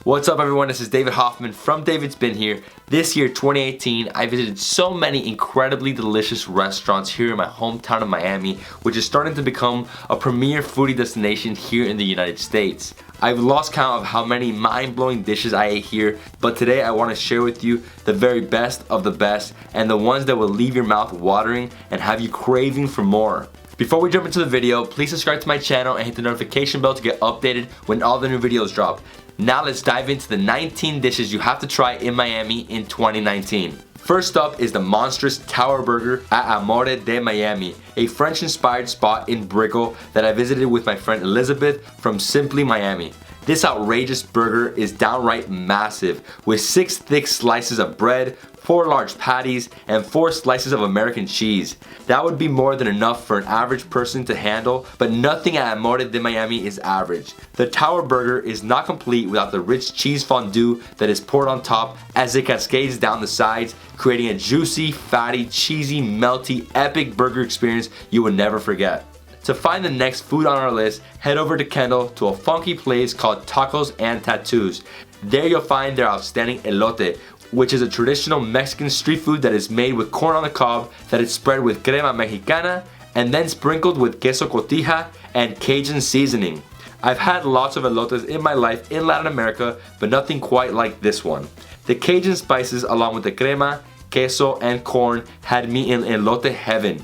What's up everyone, this is David Hoffman from Davidsbeenhere. This year, 2018, I visited so many incredibly delicious restaurants here in my hometown of Miami, which is starting to become a premier foodie destination here in the United States. I've lost count of how many mind-blowing dishes I ate here, but today I want to share with you the very best of the best and the ones that will leave your mouth watering and have you craving for more. Before we jump into the video, please subscribe to my channel and hit the notification bell to get updated when all the new videos drop. Now let's dive into the 19 dishes you have to try in Miami in 2019. First up is the monstrous Tower Burger at Amore de Miami, a French-inspired spot in Brickell that I visited with my friend Elizabeth from Simply Miami. This outrageous burger is downright massive, with 6 thick slices of bread, 4 large patties, and 4 slices of American cheese. That would be more than enough for an average person to handle, but nothing at Amore de Miami is average. The Tower Burger is not complete without the rich cheese fondue that is poured on top as it cascades down the sides, creating a juicy, fatty, cheesy, melty, epic burger experience you will never forget. To find the next food on our list, head over to Kendall to a funky place called Tacos and Tattoos. There you'll find their outstanding elote, which is a traditional Mexican street food that is made with corn on the cob that is spread with crema mexicana and then sprinkled with queso cotija and Cajun seasoning. I've had lots of elotes in my life in Latin America, but nothing quite like this one. The Cajun spices along with the crema, queso, and corn had me in elote heaven.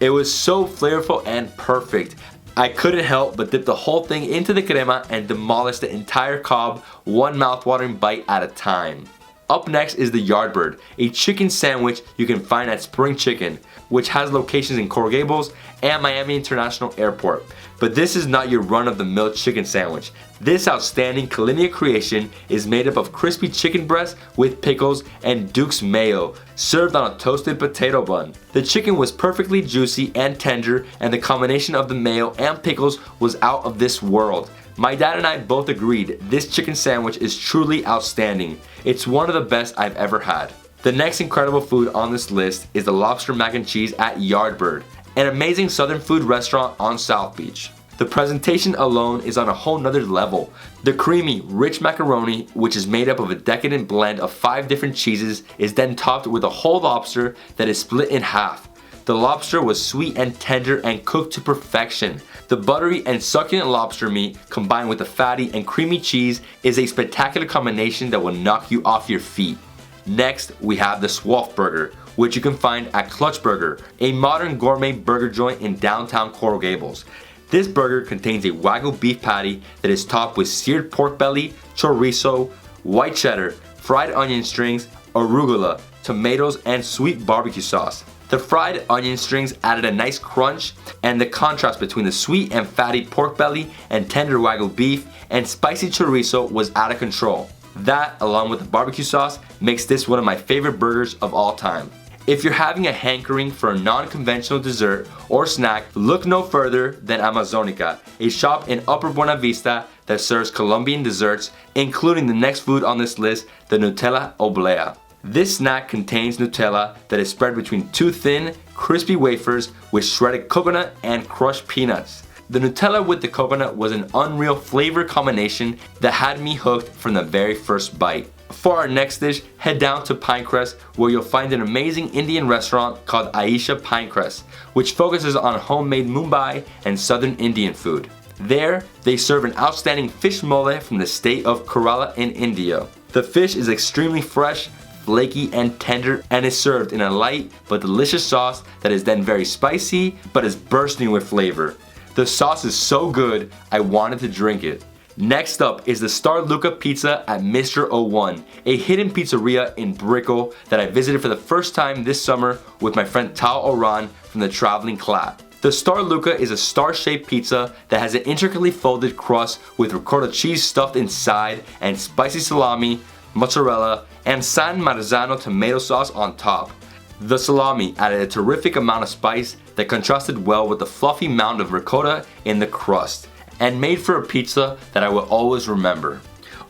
It was so flavorful and perfect. I couldn't help but dip the whole thing into the crema and demolish the entire cob, one mouthwatering bite at a time. Up next is the Yardbird, a chicken sandwich you can find at Spring Chicken, which has locations in Coral Gables and Miami International Airport. But this is not your run-of-the-mill chicken sandwich. This outstanding Colombia creation is made up of crispy chicken breast with pickles and Duke's mayo, served on a toasted potato bun. The chicken was perfectly juicy and tender, and the combination of the mayo and pickles was out of this world. My dad and I both agreed this chicken sandwich is truly outstanding. It's one of the best I've ever had. The next incredible food on this list is the lobster mac and cheese at Yardbird, an amazing southern food restaurant on South Beach. The presentation alone is on a whole nother level. The creamy, rich macaroni, which is made up of a decadent blend of 5 different cheeses, is then topped with a whole lobster that is split in half. The lobster was sweet and tender and cooked to perfection. The buttery and succulent lobster meat combined with the fatty and creamy cheese is a spectacular combination that will knock you off your feet. Next, we have the SWOLF burger, which you can find at Clutch Burger, a modern gourmet burger joint in downtown Coral Gables. This burger contains a wagyu beef patty that is topped with seared pork belly, chorizo, white cheddar, fried onion strings, arugula, tomatoes, and sweet barbecue sauce. The fried onion strings added a nice crunch, and the contrast between the sweet and fatty pork belly and tender wagyu beef and spicy chorizo was out of control. That, along with the barbecue sauce, makes this one of my favorite burgers of all time. If you're having a hankering for a non-conventional dessert or snack, look no further than Amazonica, a shop in Upper Buena Vista that serves Colombian desserts, including the next food on this list, the Nutella Oblea. This snack contains Nutella that is spread between 2 thin, crispy wafers with shredded coconut and crushed peanuts. The Nutella with the coconut was an unreal flavor combination that had me hooked from the very first bite. For our next dish, head down to Pinecrest, where you'll find an amazing Indian restaurant called Aisha Pinecrest, which focuses on homemade Mumbai and southern Indian food. There, they serve an outstanding fish mole from the state of Kerala in India. The fish is extremely fresh, flaky, and tender, and is served in a light but delicious sauce that is then very spicy but is bursting with flavor. The sauce is so good, I wanted to drink it. Next up is the Star LUCA Pizza at Mr. 01, a hidden pizzeria in Brickell that I visited for the first time this summer with my friend Tal Oran from the Traveling Clap. The Star LUCA is a star-shaped pizza that has an intricately folded crust with ricotta cheese stuffed inside and spicy salami, mozzarella, and San Marzano tomato sauce on top. The salami added a terrific amount of spice that contrasted well with the fluffy mound of ricotta in the crust, and made for a pizza that I will always remember.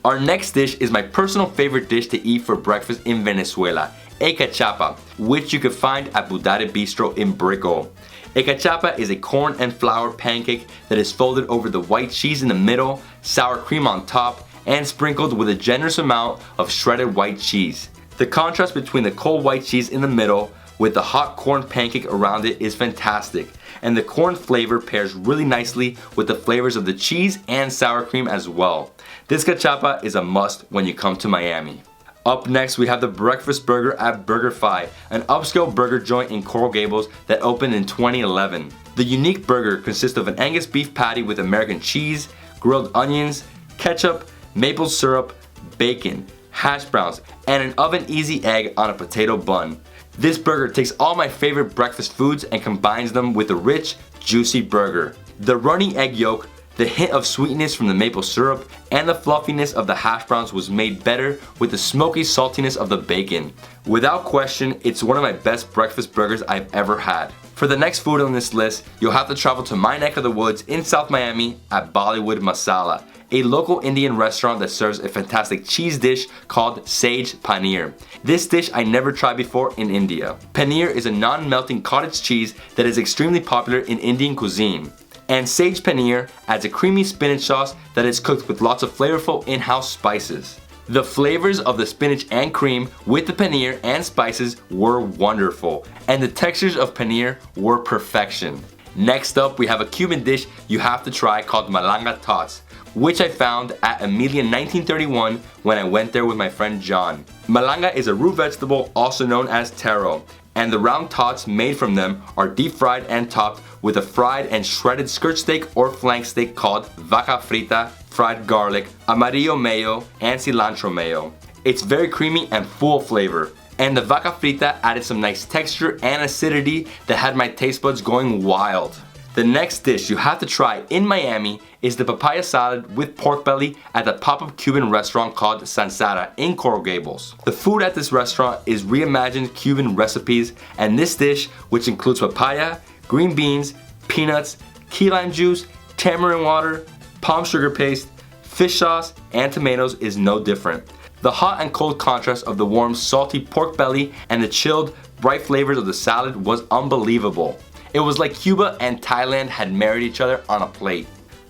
Our next dish is my personal favorite dish to eat for breakfast in Venezuela, a cachapa, which you can find at Budare Bistro in Brickell. A cachapa is a corn and flour pancake that is folded over the white cheese in the middle, sour cream on top, and sprinkled with a generous amount of shredded white cheese. The contrast between the cold white cheese in the middle with the hot corn pancake around it is fantastic, and the corn flavor pairs really nicely with the flavors of the cheese and sour cream as well. This cachapa is a must when you come to Miami. Up next, we have the breakfast burger at BurgerFi, an upscale burger joint in Coral Gables that opened in 2011. The unique burger consists of an Angus beef patty with American cheese, grilled onions, ketchup, maple syrup, bacon, hash browns, and an oven-easy egg on a potato bun. This burger takes all my favorite breakfast foods and combines them with a rich, juicy burger. The runny egg yolk, the hint of sweetness from the maple syrup, and the fluffiness of the hash browns was made better with the smoky saltiness of the bacon. Without question, it's one of my best breakfast burgers I've ever had. For the next food on this list, you'll have to travel to my neck of the woods in South Miami at Bollywood Masala, a local Indian restaurant that serves a fantastic cheese dish called sage paneer. This dish I never tried before in India. Paneer is a non-melting cottage cheese that is extremely popular in Indian cuisine. And sage paneer adds a creamy spinach sauce that is cooked with lots of flavorful in-house spices. The flavors of the spinach and cream with the paneer and spices were wonderful, and the textures of paneer were perfection. Next up, we have a Cuban dish you have to try called MALANGA TOTS, which I found at Amelia in 1931 when I went there with my friend John. Malanga is a root vegetable also known as taro, and the round tots made from them are deep fried and topped with a fried and shredded skirt steak or flank steak called vaca frita, fried garlic, amarillo mayo, and cilantro mayo. It's very creamy and full of flavor. And the vaca frita added some nice texture and acidity that had my taste buds going wild. The next dish you have to try in Miami is the papaya salad with pork belly at the pop-up Cuban restaurant called Sansara in Coral Gables. The food at this restaurant is reimagined Cuban recipes, and this dish, which includes papaya, green beans, peanuts, key lime juice, tamarind water, palm sugar paste, fish sauce, and tomatoes, is no different. The hot and cold contrast of the warm, salty pork belly and the chilled, bright flavors of the salad was unbelievable. It was like Cuba and Thailand had married each other on a plate.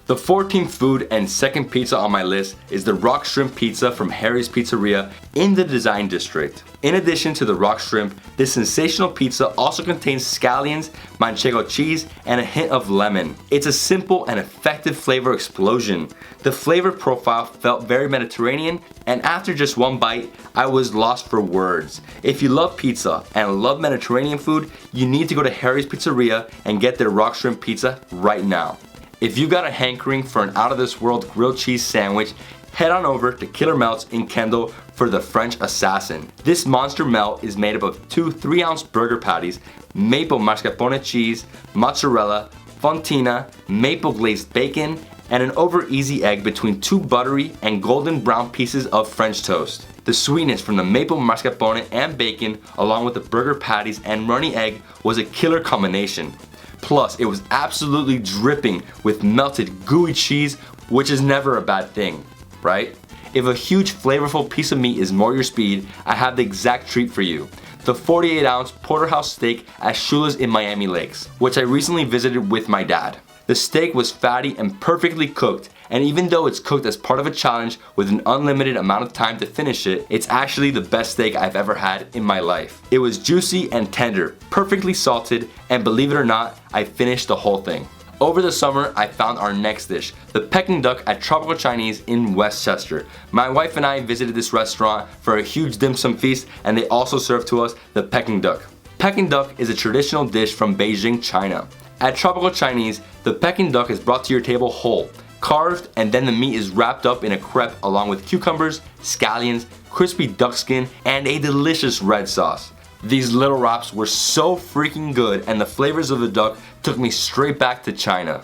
The 14th food and second pizza on my list is the rock shrimp pizza from Harry's Pizzeria in the Design District. In addition to the rock shrimp, this sensational pizza also contains scallions, manchego cheese, and a hint of lemon. It's a simple and effective flavor explosion. The flavor profile felt very Mediterranean, and after just one bite, I was lost for words. If you love pizza and love Mediterranean food, you need to go to Harry's Pizzeria and get their rock shrimp pizza right now. If you got a hankering for an out-of-this-world grilled cheese sandwich, head on over to Killer Melts in Kendall for the French Assassin. This monster melt is made up of 2 3-ounce burger patties, maple mascarpone cheese, mozzarella, fontina, maple glazed bacon, and an over-easy egg between 2 buttery and golden brown pieces of French toast. The sweetness from the maple mascarpone and bacon, along with the burger patties and runny egg, was a killer combination. Plus, it was absolutely dripping with melted gooey cheese, which is never a bad thing, right? If a huge flavorful piece of meat is more your speed, I have the exact treat for you. The 48-ounce porterhouse steak at Shula's in Miami Lakes, which I recently visited with my dad. The steak was fatty and perfectly cooked, and even though it's cooked as part of a challenge with an unlimited amount of time to finish it, it's actually the best steak I've ever had in my life. It was juicy and tender, perfectly salted, and believe it or not, I finished the whole thing. Over the summer, I found our next dish, the Peking duck at Tropical Chinese in Westchester. My wife and I visited this restaurant for a huge dim sum feast, and they also served to us the Peking duck. Peking duck is a traditional dish from Beijing, China. At Tropical Chinese, the Peking duck is brought to your table whole, carved, and then the meat is wrapped up in a crepe along with cucumbers, scallions, crispy duck skin, and a delicious red sauce. These little wraps were so freaking good, and the flavors of the duck took me straight back to China.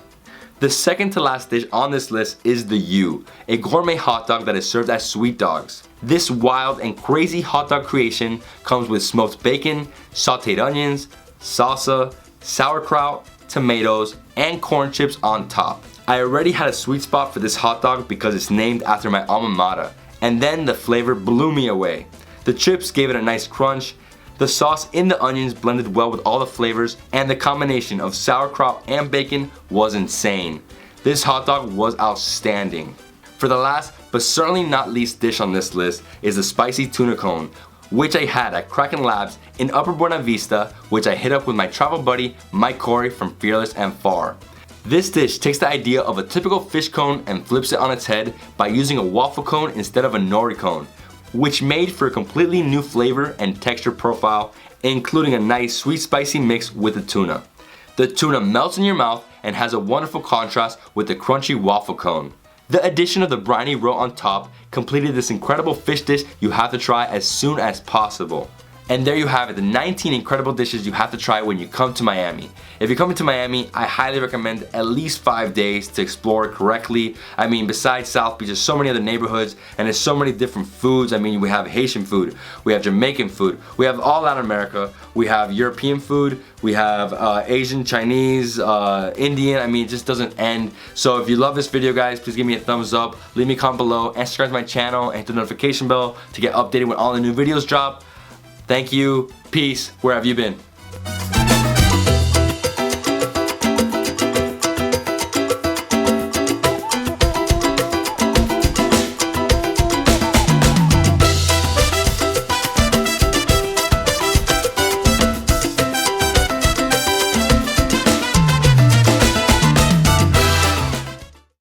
The second to last dish on this list is the Yu, a gourmet hot dog that is served as sweet dogs. This wild and crazy hot dog creation comes with smoked bacon, sauteed onions, salsa, sauerkraut, tomatoes, and corn chips on top. I already had a sweet spot for this hot dog because it's named after my alma mater, and then the flavor blew me away. The chips gave it a nice crunch, the sauce in the onions blended well with all the flavors, and the combination of sauerkraut and bacon was insane. This hot dog was outstanding. For the last, but certainly not least dish on this list is the spicy tuna cone, which I had at Kraken Labs in Upper Buena Vista, which I hit up with my travel buddy Mike Corey from Fearless and Far. This dish takes the idea of a typical fish cone and flips it on its head by using a waffle cone instead of a nori cone, which made for a completely new flavor and texture profile, including a nice sweet spicy mix with the tuna. The tuna melts in your mouth and has a wonderful contrast with the crunchy waffle cone. The addition of the briny roe on top completed this incredible fish dish you have to try as soon as possible. And there you have it, the 19 incredible dishes you have to try when you come to Miami. If you're coming to Miami, I highly recommend at least 5 days to explore it correctly. I mean, besides South Beach, there's so many other neighborhoods and there's so many different foods. I mean, we have Haitian food, we have Jamaican food, we have all Latin America, we have European food, we have Asian, Chinese, Indian. I mean, it just doesn't end. So if you love this video, guys, please give me a thumbs up, leave me a comment below, and subscribe to my channel and hit the notification bell to get updated when all the new videos drop. Thank you, peace, where have you been?